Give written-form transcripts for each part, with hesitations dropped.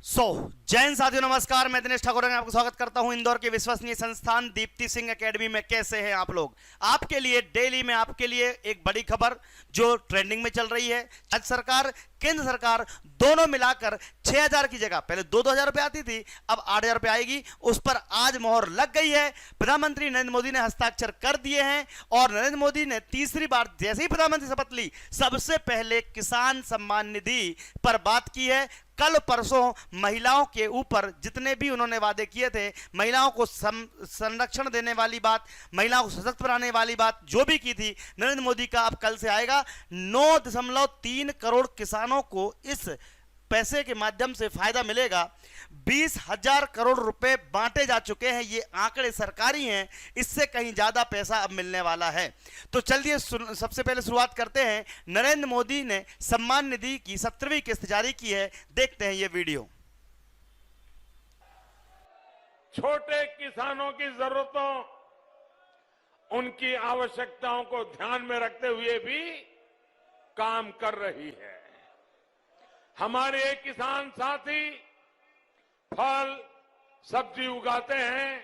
जैन साथियों नमस्कार, मैं दिनेश ठाकुर आपको स्वागत करता हूं इंदौर के विश्वसनीय संस्थान दीप्ति सिंह एकेडमी में। कैसे हैं आप लोग? आपके लिए डेली में आपके लिए एक बड़ी खबर जो ट्रेंडिंग में चल रही है। राज्य सरकार केंद्र सरकार दोनों मिलाकर 6,000 की जगह पहले 2,000 रुपए आती थी, अब 8,000 रुपए आएगी। उस पर आज मोहर लग गई है। प्रधानमंत्री नरेंद्र मोदी ने हस्ताक्षर कर दिए हैं और नरेंद्र मोदी ने तीसरी बार जैसे ही प्रधानमंत्री शपथ ली, सबसे पहले किसान सम्मान निधि पर बात की है। कल परसों महिलाओं के ऊपर जितने भी उन्होंने वादे किए थे, महिलाओं को संरक्षण देने वाली बात, महिलाओं को सशक्त बनाने वाली बात जो भी की थी नरेंद्र मोदी का, अब कल से आएगा। 9.3 करोड़ किसानों को इस पैसे के माध्यम से फायदा मिलेगा। 20,000 करोड़ रुपए बांटे जा चुके हैं। ये आंकड़े सरकारी हैं, इससे कहीं ज्यादा पैसा अब मिलने वाला है। तो चलिए सबसे पहले शुरुआत करते हैं। नरेंद्र मोदी ने सम्मान निधि की 17वीं किस्त जारी की है। देखते हैं ये वीडियो। छोटे किसानों की जरूरतों, उनकी आवश्यकताओं को ध्यान में रखते हुए भी काम कर रही है। हमारे किसान साथी फल सब्जी उगाते हैं,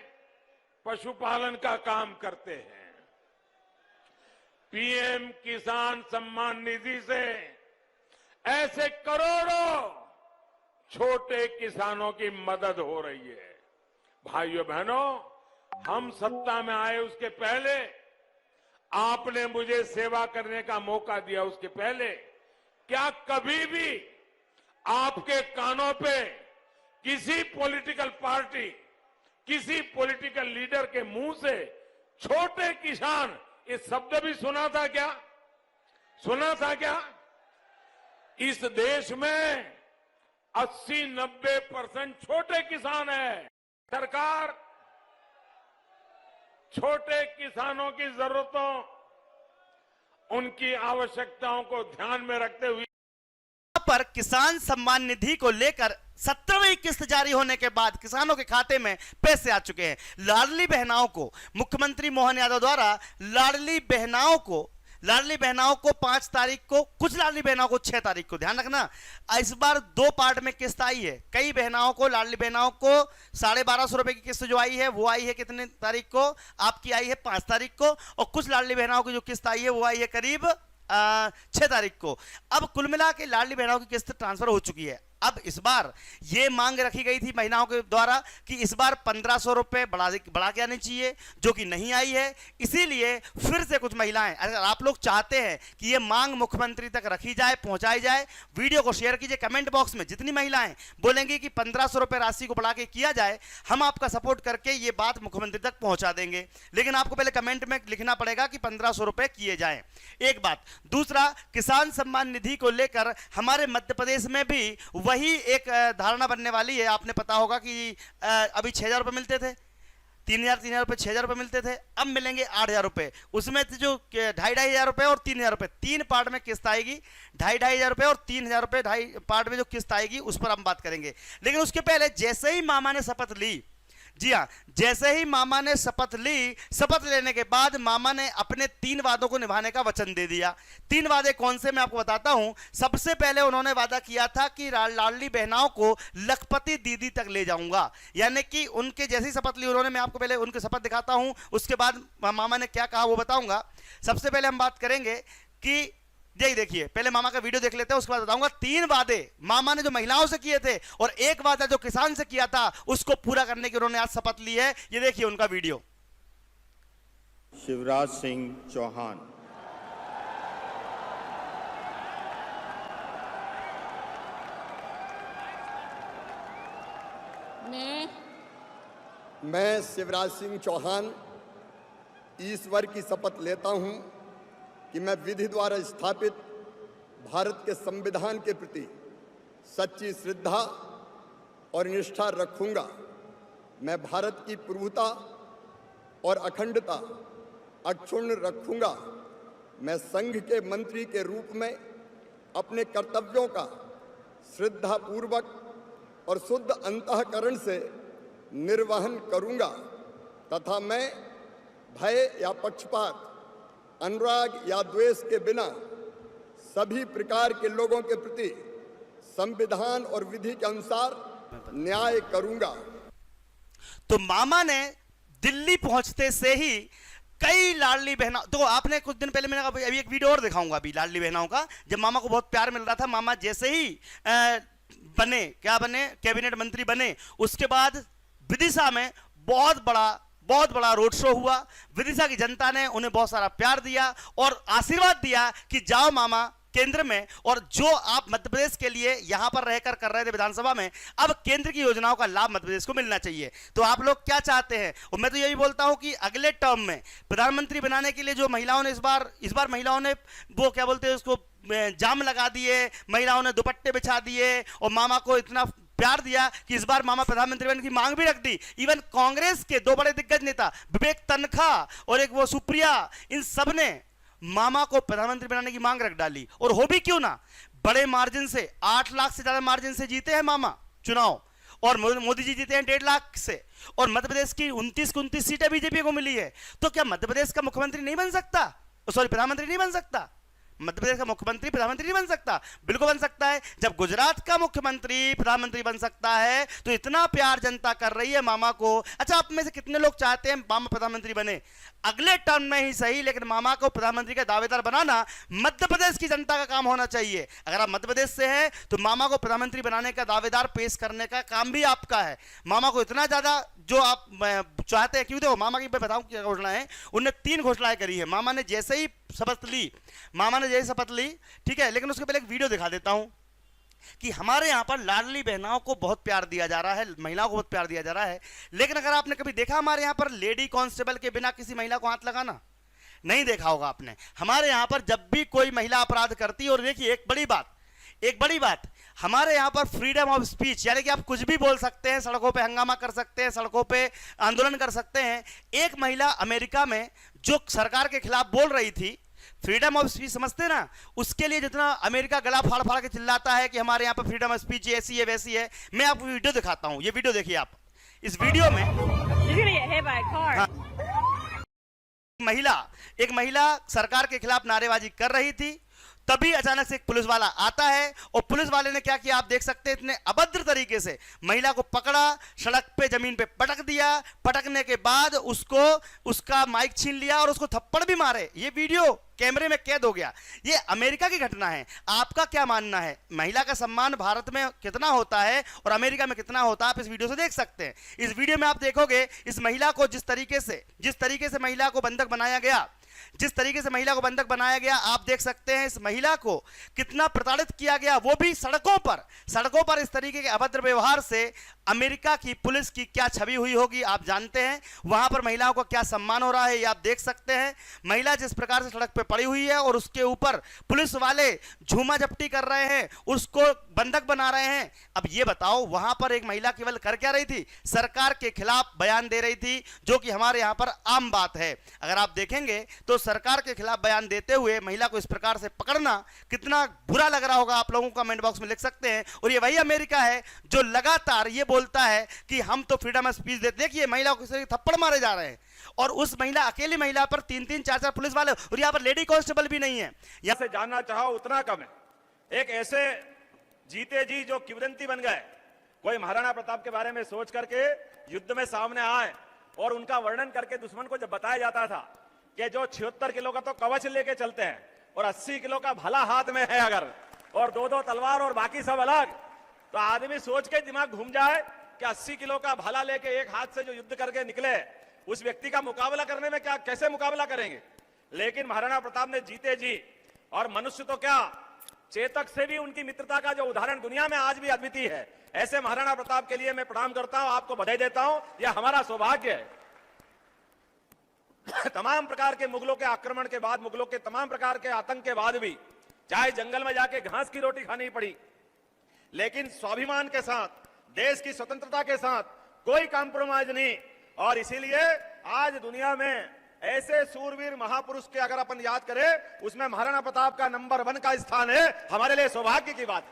पशुपालन का काम करते हैं। पीएम किसान सम्मान निधि से ऐसे करोड़ों छोटे किसानों की मदद हो रही है। भाइयों बहनों, हम सत्ता में आए उसके पहले, आपने मुझे सेवा करने का मौका दिया उसके पहले, क्या कभी भी आपके कानों पे किसी पॉलिटिकल पार्टी, किसी पॉलिटिकल लीडर के मुंह से छोटे किसान ये शब्द भी सुना था क्या? सुना था क्या? इस देश में 80-90% छोटे किसान हैं। सरकार छोटे किसानों की जरूरतों, उनकी आवश्यकताओं को ध्यान में रखते हुए पर किसान सम्मान निधि को लेकर 17वीं किस्त जारी होने के बाद किसानों के खाते में पैसे आ चुके हैं। लाडली बहनाओं को मुख्यमंत्री मोहन यादव द्वारा लाडली बहनाओं को 5 तारीख को, कुछ लाडली बहनाओं को 6 तारीख को, ध्यान रखना इस बार 2 पार्ट में किस्त आई है। कई बहनाओं को, लाडली बहनाओं को 1250 रुपए की किस्त जो आई है वो आई है कितने तारीख को? आपकी आई है 5 तारीख को। और कुछ लाडली बहनाओं की जो किस्त आई है वो आई है करीब 6 तारीख को। अब कुल मिला के लाडली बहनों की किस्त ट्रांसफर हो चुकी है। अब इस बार यह मांग रखी गई थी महिलाओं के द्वारा कि इस बार 1,500 रुपए बढ़ा के आनी चाहिए, जो कि नहीं आई है। इसीलिए फिर से कुछ महिलाएं, अगर आप लोग चाहते हैं कि यह मांग मुख्यमंत्री तक रखी जाए, पहुंचाई जाए, वीडियो को शेयर कीजिए। कमेंट बॉक्स में जितनी महिलाएं बोलेंगी कि 1,500 रुपए राशि को बढ़ा के किया जाए, हम आपका सपोर्ट करके ये बात मुख्यमंत्री तक पहुंचा देंगे। लेकिन आपको पहले कमेंट में लिखना पड़ेगा कि 1,500 रुपए किए जाए। एक बात। दूसरा, किसान सम्मान निधि को लेकर हमारे मध्य प्रदेश में भी वही एक धारणा बनने वाली है। आपने पता होगा कि अभी 6,000 रुपए मिलते थे, 3,000 रुपए, 6,000 रुपए मिलते थे, अब मिलेंगे 8,000 रुपए। उसमें जो 2,500 रुपए और 3,000 रुपए, 3 पार्ट में किस्त आएगी। 2,500 रुपए और 3,000 रुपए 2.5 पार्ट में जो किस्त आएगी उस पर हम बात करेंगे। लेकिन उसके पहले जैसे ही मामा ने शपथ ली, जी हां, जैसे ही मामा ने शपथ ली, शपथ लेने के बाद मामा ने अपने 3 वादों को निभाने का वचन दे दिया। 3 वादे कौन से मैं आपको बताता हूं। सबसे पहले उन्होंने वादा किया था कि लाडली बहनाओं को लखपति दीदी तक ले जाऊंगा, यानी कि उनके जैसी शपथ ली उन्होंने। मैं आपको पहले उनकी शपथ दिखाता हूं, उसके बाद मामा ने क्या कहा वो बताऊंगा। सबसे पहले हम बात करेंगे कि यही देखिए, पहले मामा का वीडियो देख लेते हैं, उसके बाद बताऊंगा 3 वादे मामा ने जो महिलाओं से किए थे और 1 वादा जो किसान से किया था उसको पूरा करने की उन्होंने आज शपथ ली है। ये देखिए उनका वीडियो। शिवराज सिंह चौहान। मैं शिवराज सिंह चौहान ईश्वर की शपथ लेता हूं कि मैं विधि द्वारा स्थापित भारत के संविधान के प्रति सच्ची श्रद्धा और निष्ठा रखूंगा। मैं भारत की प्रभुता और अखंडता अक्षुण्ण रखूंगा। मैं संघ के मंत्री के रूप में अपने कर्तव्यों का श्रद्धापूर्वक और शुद्ध अंतःकरण से निर्वहन करूंगा तथा मैं भय या पक्षपात, अनुराग या द्वेष के बिना सभी प्रकार के लोगों के प्रति संविधान और विधि के अनुसार न्याय करूंगा। तो मामा ने दिल्ली पहुंचते से ही कई लाडली बहनों, तो आपने कुछ दिन पहले मैंने कहा अभी एक वीडियो और दिखाऊंगा अभी लाडली बहनों का, जब मामा को बहुत प्यार मिल रहा था। मामा जैसे ही बने, क्या बने, कैबिनेट मंत्री बने, उसके बाद विदिशा में बहुत बड़ा रोड शो हुआ। विदिशा की जनता ने उन्हें बहुत सारा प्यार दिया और आशीर्वाद दिया कि जाओ मामा केंद्र में, और जो आप मध्य प्रदेश के लिए यहां पर रहकर कर रहे थे विधानसभा में, अब केंद्र की योजनाओं का लाभ मध्य प्रदेश को मिलना चाहिए। तो आप लोग क्या चाहते हैं? और मैं तो यही बोलता हूं कि अगले टर्म में प्रधानमंत्री बनाने के लिए जो महिलाओं ने इस बार महिलाओं ने वो क्या बोलते हैं उसको, जाम लगा दिए, महिलाओं ने दुपट्टे बिछा दिए और मामा को इतना प्यार दिया कि इस बार मामा प्रधानमंत्री बनने की मांग भी रख दी। इवन कांग्रेस के दो बड़े दिग्गज नेता विवेक तन्खा और एक वो सुप्रिया, इन सब ने मामा को प्रधानमंत्री बनाने की मांग रख डाली। और हो भी क्यों ना, बड़े मार्जिन से, 8 लाख से ज्यादा मार्जिन से जीते हैं मामा चुनाव, और मोदी जी जीते हैं 1.5 लाख से, और मध्य प्रदेश की 29 सीटें बीजेपी को मिली है। तो क्या मध्य प्रदेश का मुख्यमंत्री नहीं बन सकता? सॉरी, प्रधानमंत्री नहीं बन सकता? मध्य प्रदेश का मुख्यमंत्री प्रधानमंत्री नहीं बन सकता? बिल्कुल बन सकता है। जब गुजरात का मुख्यमंत्री प्रधानमंत्री बन सकता है, तो इतना प्यार जनता कर रही है मामा को। अच्छा, आप में से कितने लोग चाहते हैं मामा प्रधानमंत्री बने? अगले टर्म में ही सही, लेकिन मामा को प्रधानमंत्री का दावेदार बनाना मध्य प्रदेश की जनता का काम होना चाहिए। अगर आप मध्य प्रदेश से हैं तो मामा को प्रधानमंत्री बनाने का दावेदार पेश करने का काम भी आपका है। मामा को इतना ज्यादा जो आप चाहते हैं, क्यों? देखो मामा की मैं बताऊं क्या घोषणा है। उन्होंने 3 घोषणाएं करी है। मामा ने जैसे ही शपथ ली, ठीक है, लेकिन उसके पहले एक वीडियो दिखा देता हूं कि हमारे यहां पर लाडली बहनों को बहुत प्यार दिया जा रहा है, महिलाओं को बहुत प्यार दिया जा रहा है। लेकिन अगर आपने कभी देखा हमारे यहां पर लेडी कांस्टेबल के बिना किसी महिला को हाथ लगाना? नहीं देखा होगा आपने। हमारे यहां पर जब भी कोई महिला अपराध करती है, और देखिए एक बड़ी बात, हमारे यहां पर फ्रीडम ऑफ स्पीच, यानी कि आप कुछ भी बोल सकते हैं, सड़कों पे हंगामा कर सकते हैं, सड़कों पे आंदोलन कर सकते हैं। एक महिला अमेरिका में जो सरकार के खिलाफ बोल रही थी, फ्रीडम ऑफ स्पीच समझते ना, उसके लिए जितना अमेरिका गला फाड़ फाड़ के चिल्लाता है कि हमारे यहां पर फ्रीडम ऑफ स्पीच ऐसी है वैसी है, मैं आपको वीडियो दिखाता हूं। ये वीडियो देखिए आप। इस वीडियो में हाँ, एक महिला सरकार के खिलाफ नारेबाजी कर रही थी, तभी अचानक से एक पुलिस वाला आता है, और पुलिस वाले ने क्या किया आप देख सकते हैं। इतने अभद्र तरीके से महिला को पकड़ा, सड़क पे जमीन पे पटक दिया, पटकने के बाद उसका माइक छीन लिया और उसको थप्पड़ भी मारे। ये वीडियो कैमरे में कैद हो गया। ये अमेरिका की घटना है। आपका क्या मानना है? महिला का सम्मान भारत में कितना होता है और अमेरिका में कितना होता है, आप इस वीडियो से देख सकते हैं। इस वीडियो में आप देखोगे इस महिला को जिस तरीके से महिला को बंधक बनाया गया, आप देख सकते हैं इस महिला को कितना प्रताड़ित किया गया, वो भी सड़कों पर इस तरीके के अभद्र व्यवहार से। अमेरिका की पुलिस की क्या छवि हुई होगी आप जानते हैं। वहां पर महिलाओं को क्या सम्मान हो रहा है ये आप देख सकते हैं। महिला जिस प्रकार से सड़क पे पड़ी हुई है और उसके ऊपर पुलिस वाले झूमा झपटी कर रहे हैं, उसको बंधक बना रहे हैं। अब ये बताओ, वहां पर एक महिला केवल कर क्या रही थी? सरकार के खिलाफ बयान दे रही थी, जो कि हमारे यहां पर आम बात है। अगर आप देखेंगे तो सरकार के खिलाफ बयान देते हुए महिला को इस प्रकार से पकड़ना कितना बुरा लग रहा होगा, आप लोगों को कमेंट बॉक्स में लिख सकते हैं। और ये वही अमेरिका है जो लगातार ये बोलता है कि हम तो फ्रीडम ऑफ स्पीच देते। देखिए महिला को किसी थप्पड़ मारे जा रहे हैं, और उस अकेली महिला पर 3-3, 4-4 पुलिस वाले, और यहाँ पर लेडी कांस्टेबल भी नहीं है। यहाँ से जानना चाहो उतना कम है। एक ऐसे जीते जी जो किंवदंती बन गए, कोई महाराणा प्रताप के बारे में सोच करके युद्ध में सामने आए और उनका वर्णन करके दुश्मन को जब बताया जाता था कि जो 76 किलो का तो कवच लेके चलते हैं और 80 किलो का भला हाथ में है अगर, और 2-2 तलवार और बाकी सब अलग, तो आदमी सोच के दिमाग घूम जाए कि 80 किलो का भाला लेके एक हाथ से जो युद्ध करके निकले, उस व्यक्ति का मुकाबला करने में कैसे मुकाबला करेंगे। लेकिन महाराणा प्रताप ने जीते जी, और मनुष्य तो क्या, चेतक से भी उनकी मित्रता का जो उदाहरण दुनिया में आज भी अद्वितीय है। ऐसे महाराणा प्रताप के लिए मैं प्रणाम करता हूं, आपको बधाई देता हूं, यह हमारा सौभाग्य है। तमाम प्रकार के मुगलों के आक्रमण के बाद, मुगलों के तमाम प्रकार के आतंक के बाद भी, चाहे जंगल में जाके घास की रोटी खानी पड़ी, लेकिन स्वाभिमान के साथ, देश की स्वतंत्रता के साथ कोई कॉम्प्रोमाइज नहीं। और इसीलिए आज दुनिया में ऐसे सूरवीर महापुरुष के अगर अपन याद करें, उसमें महाराणा प्रताप का नंबर 1 का स्थान है। हमारे लिए सौभाग्य की बात,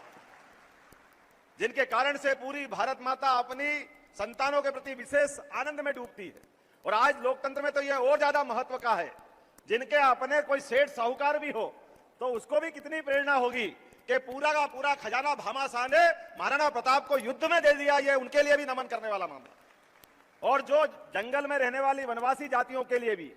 जिनके कारण से पूरी भारत माता अपनी संतानों के प्रति विशेष आनंद में डूबती है। और आज लोकतंत्र में तो यह और ज्यादा महत्व का है, जिनके अपने कोई सेठ साहूकार भी हो तो उसको भी कितनी प्रेरणा होगी कि पूरा का पूरा खजाना भामाशाह ने महाराणा प्रताप को युद्ध में दे दिया, ये उनके लिए भी नमन करने वाला मामला। और जो जंगल में रहने वाली वनवासी जातियों के लिए भी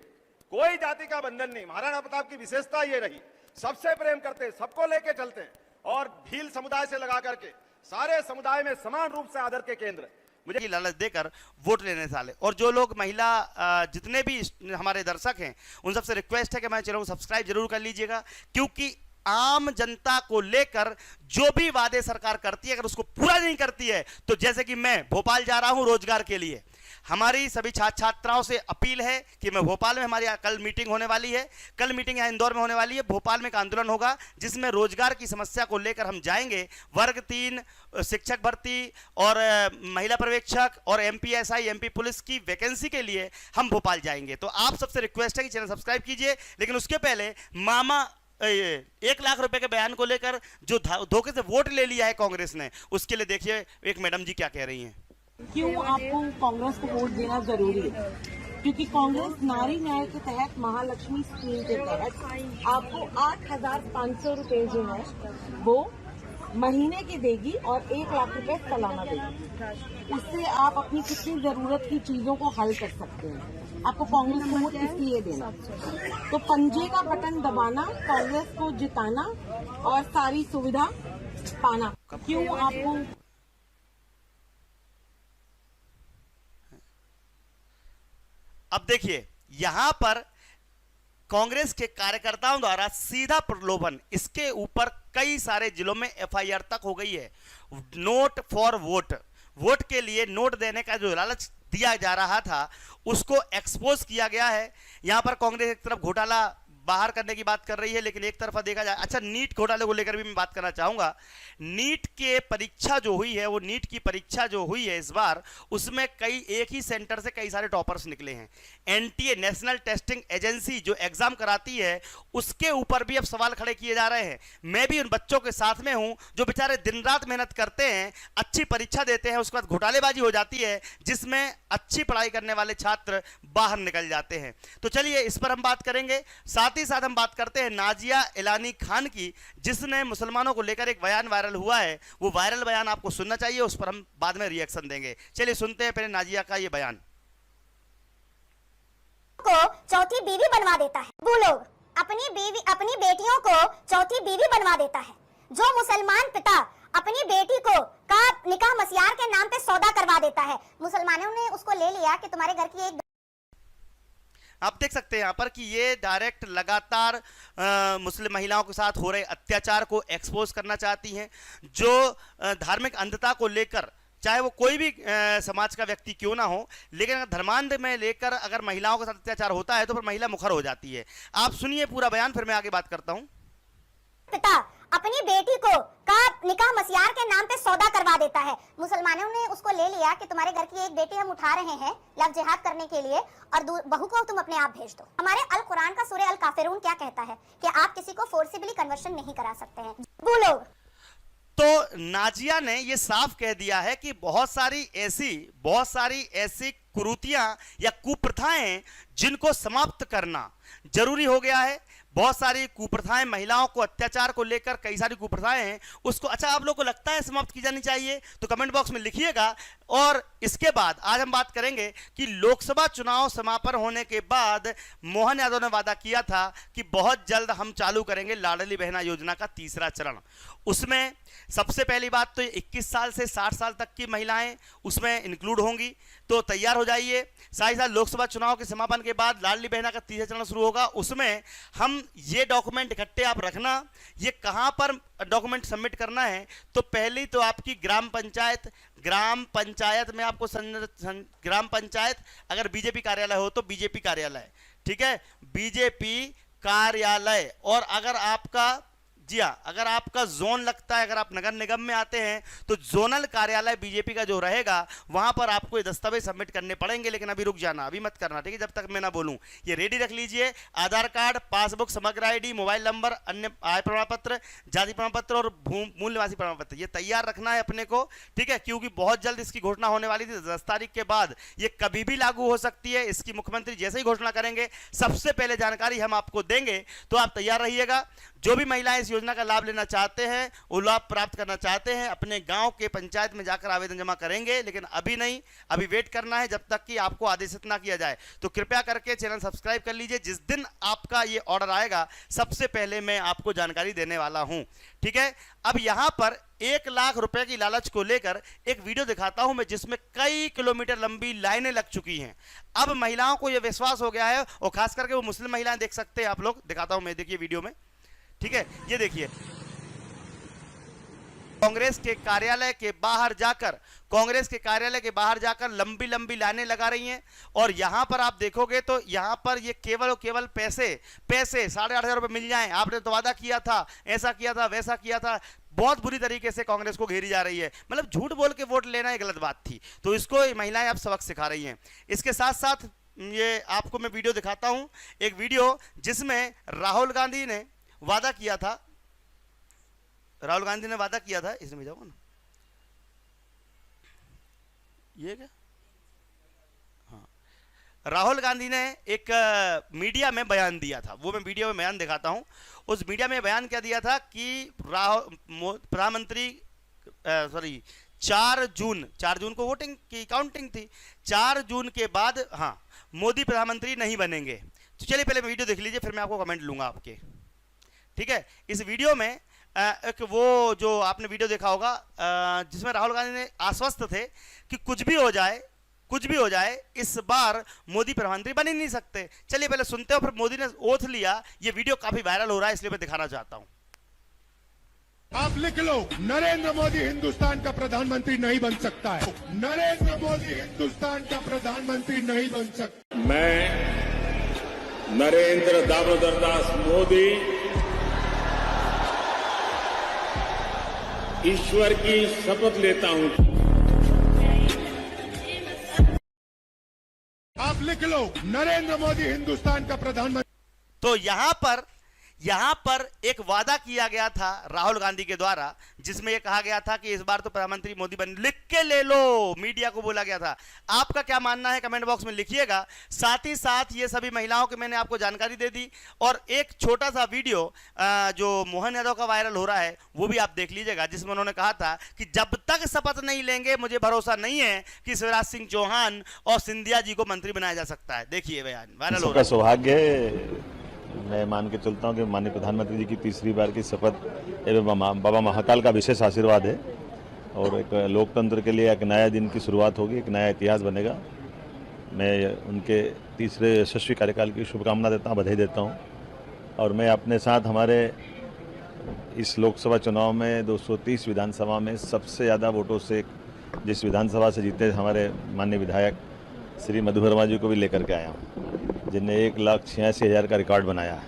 कोई जाति का बंधन नहीं। महाराणा प्रताप की विशेषता ये रही, सबसे प्रेम करते, सबको लेके चलते और भील समुदाय से लगा करके सारे समुदाय में समान रूप से आदर के केंद्र। मुझे की लालच देकर वोट लेने साले। और जो लोग महिला जितने भी हमारे दर्शक हैं उन सबसे रिक्वेस्ट है कि मैं चैनल को सब्सक्राइब जरूर कर लीजिएगा, क्योंकि आम जनता को लेकर जो भी वादे सरकार करती है अगर उसको पूरा नहीं करती है तो जैसे कि मैं भोपाल जा रहा हूं रोजगार के लिए, हमारी सभी छात्र छात्राओं से अपील है कि मैं भोपाल में, हमारी कल मीटिंग होने वाली है, कल मीटिंग यहाँ इंदौर में होने वाली है, भोपाल में एक आंदोलन होगा जिसमें रोजगार की समस्या को लेकर हम जाएंगे। वर्ग 3 शिक्षक भर्ती और महिला पर्यवेक्षक और एमपीएसआई एमपी पुलिस की वैकेंसी के लिए हम भोपाल जाएंगे। तो आप सबसे रिक्वेस्ट है कि चैनल सब्सक्राइब कीजिए। लेकिन उसके पहले मामा 1 लाख रुपए के बयान को लेकर जो धोखे से वोट ले लिया है कांग्रेस ने, उसके लिए देखिए एक मैडम जी क्या कह रही हैं। क्यों आपको कांग्रेस को वोट देना जरूरी है? क्योंकि कांग्रेस नारी न्याय के तहत महालक्ष्मी स्कीम के तहत आपको 8,500 रुपए जो है वो महीने की देगी और 1 लाख रुपए सालाना देगी। इससे आप अपनी कितनी जरूरत की चीजों को हल कर सकते हैं। आपको कांग्रेस को वोट इसलिए देना, तो पंजे का बटन दबाना, कांग्रेस को जिताना और सारी सुविधा पाना। क्यों आपको अब देखिए यहां पर कांग्रेस के कार्यकर्ताओं द्वारा सीधा प्रलोभन, इसके ऊपर कई सारे जिलों में एफआईआर तक हो गई है। नोट फॉर वोट, वोट के लिए नोट देने का जो लालच दिया जा रहा था उसको एक्सपोज किया गया है। यहां पर कांग्रेस एक तरफ घोटाला बाहर करने की बात कर रही है, लेकिन एक तरफा देखा जाए, अच्छा नीट घोटाले को लेकर भी मैं बात करना चाहूंगा। नीट के परीक्षा जो हुई है, वो नीट की परीक्षा जो हुई है इस बार, उसमें कई एक ही सेंटर से कई सारे टॉपर्स निकले हैं। एनटीए नेशनल टेस्टिंग एजेंसी जो एग्जाम कराती है उसके ऊपर भी अब सवाल खड़े किए जा रहे हैं। मैं भी उन बच्चों के साथ में हूं जो बेचारे दिन रात मेहनत करते हैं, अच्छी परीक्षा देते हैं, उसके बाद घोटालेबाजी हो जाती है जिसमें अच्छी पढ़ाई करने वाले छात्र बाहर निकल जाते हैं। तो चलिए इस पर हम बात करेंगे। साथ ही साथ हम बात करते हैं नाजिया इलानी खान की, जिसने मुसलमानों को लेकर एक बयान वायरल हुआ है। वो वायरल बयान आपको सुनना चाहिए, उस पर हम बाद में रिएक्शन देंगे। चलिए सुनते हैं पहले नाजिया का ये बयान। को चौथी बीवी बनवा देता है। वो लोग अपनी बेटियों को चौथी बीवी बनवा देता है। जो मुसलमान पिता अपनी बेटी को का निकाह मसियार के नाम पे सौदा करवा देता है, मुसलमानों ने उसको ले लिया कि तुम्हारे घर की एक। आप देख सकते हैं यहाँ पर कि ये डायरेक्ट लगातार मुस्लिम महिलाओं के साथ हो रहे अत्याचार को एक्सपोज करना चाहती हैं। जो धार्मिक अंधता को लेकर, चाहे वो कोई भी समाज का व्यक्ति क्यों ना हो, लेकिन अगर धर्मांध में लेकर अगर महिलाओं के साथ अत्याचार होता है तो फिर महिला मुखर हो जाती है। आप सुनिए पूरा बयान, फिर मैं आगे बात करता हूँ। पिता अपनी बेटी को का निकाह मसियार के नाम पे सौदा करवा देता है। मुसलमानों ने उसको ले लिया कि तुम्हारे घर की एक बेटी हम उठा रहे हैं लव जिहाद करने के लिए और बहू को तुम अपने आप भेज दो। हमारे अल कुरान का सूरह अल काफिरून क्या कहता है कि आप किसी को फोर्सिबली कन्वर्शन नहीं करा सकते हैं। वो लोग तो नाजिया ने ये साफ कह दिया है कि बहुत सारी ऐसी कुरीतियां या कुप्रथाएं जिनको समाप्त करना जरूरी हो गया है। बहुत सारी कुप्रथाएं, महिलाओं को अत्याचार को लेकर कई सारी कुप्रथाएं हैं, उसको अच्छा आप लोगों को लगता है समाप्त की जानी चाहिए तो कमेंट बॉक्स में लिखिएगा। और इसके बाद आज हम बात करेंगे कि लोकसभा चुनाव समापन होने के बाद मोहन यादव ने वादा किया था कि बहुत जल्द हम चालू करेंगे लाडली बहना योजना का तीसरा चरण। उसमें सबसे पहली बात तो 21 साल से 60 साल तक की महिलाएं उसमें इंक्लूड होंगी, तो तैयार हो जाइए। साथ ही साथ लोकसभा चुनाव के समापन के बाद लाडली बहना का तीसरा चरण शुरू होगा। उसमें हम ये डॉक्यूमेंट इकट्ठे आप रखना, ये कहां पर डॉक्यूमेंट सबमिट करना है, तो पहली तो आपकी ग्राम पंचायत में आपको ग्राम पंचायत, अगर बीजेपी कार्यालय हो तो बीजेपी कार्यालय, ठीक है, बीजेपी कार्यालय। और अगर आपका जी हाँ, अगर आपका जोन लगता है, अगर आप नगर निगम में आते हैं तो जोनल कार्यालय बीजेपी का जो रहेगा वहां पर आपको ये दस्तावेज सबमिट करने पड़ेंगे। लेकिन अभी रुक जाना, अभी मत करना, ठीक है, जब तक मैं ना बोलूं। ये रेडी रख लीजिए, आधार कार्ड, पासबुक, समग्र आईडी, मोबाइल नंबर, अन्य आय प्रमाण पत्र, जाति प्रमाण पत्र और मूल निवासी प्रमाण पत्र, ये तैयार रखना है अपने को, ठीक है, क्योंकि बहुत जल्द इसकी घोषणा होने वाली थी 10 तारीख के बाद। ये कभी भी लागू हो सकती है, इसकी मुख्यमंत्री जैसे ही घोषणा करेंगे सबसे पहले जानकारी हम आपको देंगे, तो आप तैयार रहिएगा। जो भी महिलाएं इस योजना का लाभ लेना चाहते हैं, वो लाभ प्राप्त करना चाहते हैं, अपने गांव के पंचायत में जाकर आवेदन जमा करेंगे, लेकिन अभी नहीं, अभी वेट करना है जब तक कि आपको आदेशित ना किया जाए। तो कृपया करके चैनल सब्सक्राइब कर लीजिए, जिस दिन आपका ये ऑर्डर आएगा सबसे पहले मैं आपको जानकारी देने वाला हूं, ठीक है। अब यहां पर 1 लाख रुपए की लालच को लेकर एक वीडियो दिखाता हूं मैं, जिसमें कई किलोमीटर लंबी लाइनें लग चुकी हैं। अब महिलाओं को यह विश्वास हो गया है, और खास करके वो मुस्लिम महिलाएं, देख सकते हैं आप लोग, दिखाता हूं मैं, देखिए वीडियो में, ठीक है। ये देखिए, कांग्रेस के कार्यालय के बाहर जाकर लंबी लंबी लाइनें लगा रही हैं, और यहां पर आप देखोगे तो यहां पर ये केवल और केवल पैसे 8,500 रुपए मिल जाएं, आपने तो वादा किया था, ऐसा किया था, वैसा किया था, बहुत बुरी तरीके से कांग्रेस को घेरी जा रही है। मतलब झूठ बोल के वोट लेना एक गलत बात थी, तो इसको महिलाएं अब सबक सिखा रही हैं। इसके साथ साथ ये आपको मैं वीडियो दिखाता हूं, एक वीडियो जिसमें राहुल गांधी ने वादा किया था, इसमें जाओ ना, ये क्या, हाँ, राहुल गांधी ने एक मीडिया में बयान दिया था, वो मैं वीडियो में बयान दिखाता हूं। उस मीडिया में बयान क्या दिया था कि प्रधानमंत्री 4 जून को वोटिंग की काउंटिंग थी, 4 जून के बाद हाँ मोदी प्रधानमंत्री नहीं बनेंगे। तो चलिए पहले वीडियो देख लीजिए, फिर मैं आपको कमेंट लूंगा आपके, ठीक है। इस वीडियो में एक वो जो आपने वीडियो देखा होगा जिसमें राहुल गांधी ने आश्वस्त थे कि कुछ भी हो जाए इस बार मोदी प्रधानमंत्री बन ही नहीं सकते। चलिए पहले सुनते हो, फिर मोदी ने ओथ लिया। ये वीडियो काफी वायरल हो रहा है, इसलिए मैं दिखाना चाहता हूं। आप लिख लो, नरेंद्र मोदी हिंदुस्तान का प्रधानमंत्री नहीं बन सकता है। नरेंद्र मोदी हिंदुस्तान का प्रधानमंत्री नहीं बन सकता। मैं नरेंद्र दामोदर दास मोदी ईश्वर की शपथ लेता हूं। आप लिख लो, नरेंद्र मोदी हिंदुस्तान का प्रधानमंत्री। तो यहां पर एक वादा किया गया था राहुल गांधी के द्वारा, जिसमें यह कहा गया था कि इस बार तो प्रधानमंत्री मोदी बन, लिख के ले लो, मीडिया को बोला गया था। आपका क्या मानना है कमेंट बॉक्स में लिखिएगा। साथ ही साथ ये सभी महिलाओं की मैंने आपको जानकारी दे दी, और एक छोटा सा वीडियो जो मोहन यादव का वायरल हो रहा है वो भी आप देख लीजिएगा, जिसमें उन्होंने कहा था कि जब तक शपथ नहीं लेंगे मुझे भरोसा नहीं है कि शिवराज सिंह चौहान और सिंधिया जी को मंत्री बनाया जा सकता है। देखिए बयान वायरल हो रहा है। सौभाग्य मैं मान के चलता हूं कि माननीय प्रधानमंत्री जी की तीसरी बार की शपथ एवं बाबा महाकाल का विशेष आशीर्वाद है, और एक लोकतंत्र के लिए एक नया दिन की शुरुआत होगी, एक नया इतिहास बनेगा। मैं उनके तीसरे यशस्वी कार्यकाल की शुभकामना देता हूं, बधाई देता हूं। और मैं अपने साथ हमारे इस लोकसभा चुनाव में 230 विधानसभा में सबसे ज़्यादा वोटों से जिस विधानसभा से जीते हमारे माननीय विधायक श्री मधु वर्मा जी को भी लेकर के आया हूँ, जिनने 1,86,000 का रिकॉर्ड बनाया है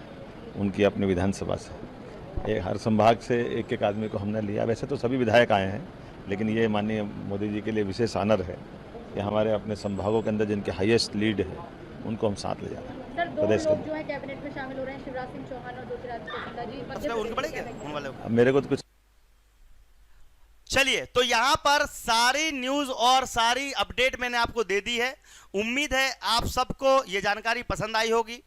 उनकी अपनी विधानसभा से। हर संभाग से एक एक आदमी को हमने लिया। वैसे तो सभी विधायक आए हैं, लेकिन ये माननीय मोदी जी के लिए विशेष ऑनर है कि हमारे अपने संभागों के अंदर जिनके हाईएस्ट लीड है उनको हम साथ ले जा रहे हैं। सर, 2 लोग जो है कैबिनेट में शामिल हो रहे हैं, शिवराज सिंह चौहान और ज्योतिरादित्य सिंधिया जी। मेरे को तो कुछ। चलिए, तो यहां पर सारी न्यूज और सारी अपडेट मैंने आपको दे दी है। उम्मीद है आप सबको ये जानकारी पसंद आई होगी।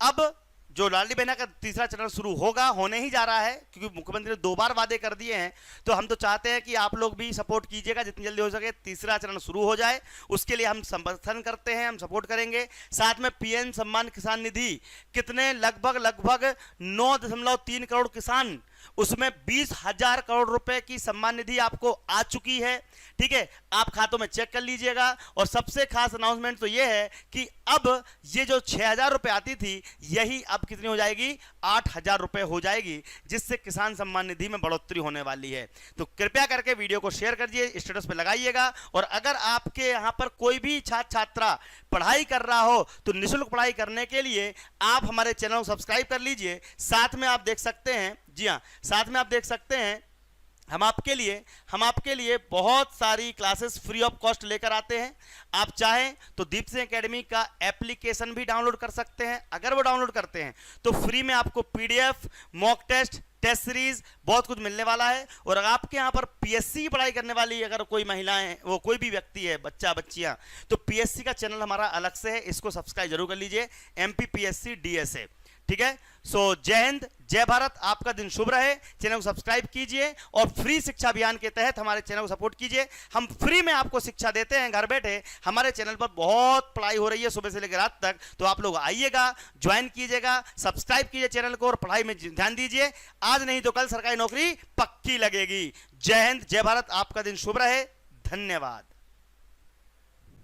अब जो लाडली बहना का तीसरा चरण शुरू होने ही जा रहा है, क्योंकि मुख्यमंत्री ने 2 बार वादे कर दिए हैं, तो हम तो चाहते हैं कि आप लोग भी सपोर्ट कीजिएगा, जितनी जल्दी हो सके तीसरा चरण शुरू हो जाए। उसके लिए हम समर्थन करते हैं, हम सपोर्ट करेंगे। साथ में पीएम सम्मान किसान निधि कितने लगभग 9.3 करोड़ किसान, उसमें 20,000 करोड़ रुपए की सम्मान निधि आपको आ चुकी है, ठीक है। आप खातों में चेक कर लीजिएगा। और सबसे खास अनाउंसमेंट तो यह है कि अब ये जो 6,000 रुपए आती थी, यही अब कितनी हो जाएगी, 8,000 रुपए हो जाएगी, जिससे किसान सम्मान निधि में बढ़ोतरी होने वाली है। तो कृपया करके वीडियो को शेयर करिए, स्टेटस पे लगाइएगा। और अगर आपके यहाँ पर कोई भी छात्र छात्रा पढ़ाई कर रहा हो तो निःशुल्क पढ़ाई करने के लिए आप हमारे चैनल को सब्सक्राइब कर लीजिए। साथ में आप देख सकते हैं, जी हाँ, साथ में आप देख सकते हैं हम आपके लिए बहुत सारी क्लासेस फ्री ऑफ कॉस्ट लेकर आते हैं। आप चाहें तो दीप सिंह एकेडमी का एप्लीकेशन भी डाउनलोड कर सकते हैं। अगर वो डाउनलोड करते हैं तो फ्री में आपको पीडीएफ, मॉक टेस्ट सीरीज बहुत कुछ मिलने वाला है। और अगर आपके यहाँ पर पीएससी की पढ़ाई करने वाली अगर कोई महिलाएं, वो कोई भी व्यक्ति है, बच्चा बच्चियां, तो पीएससी का चैनल हमारा अलग से है, इसको सब्सक्राइब जरूर कर लीजिए, एमपीपीएससी डीएसए, ठीक है। सो जय हिंद, जय भारत, आपका दिन शुभ रहे। चैनल को सब्सक्राइब कीजिए और फ्री शिक्षा अभियान के तहत हमारे चैनल को सपोर्ट कीजिए। हम फ्री में आपको शिक्षा देते हैं घर बैठे। हमारे चैनल पर बहुत पढ़ाई हो रही है सुबह से लेकर रात तक, तो आप लोग आइएगा, ज्वाइन कीजिएगा, सब्सक्राइब कीजिए चैनल को और पढ़ाई में ध्यान दीजिए। आज नहीं तो कल सरकारी नौकरी पक्की लगेगी। जय हिंद, जय भारत, आपका दिन शुभ रहे। धन्यवाद।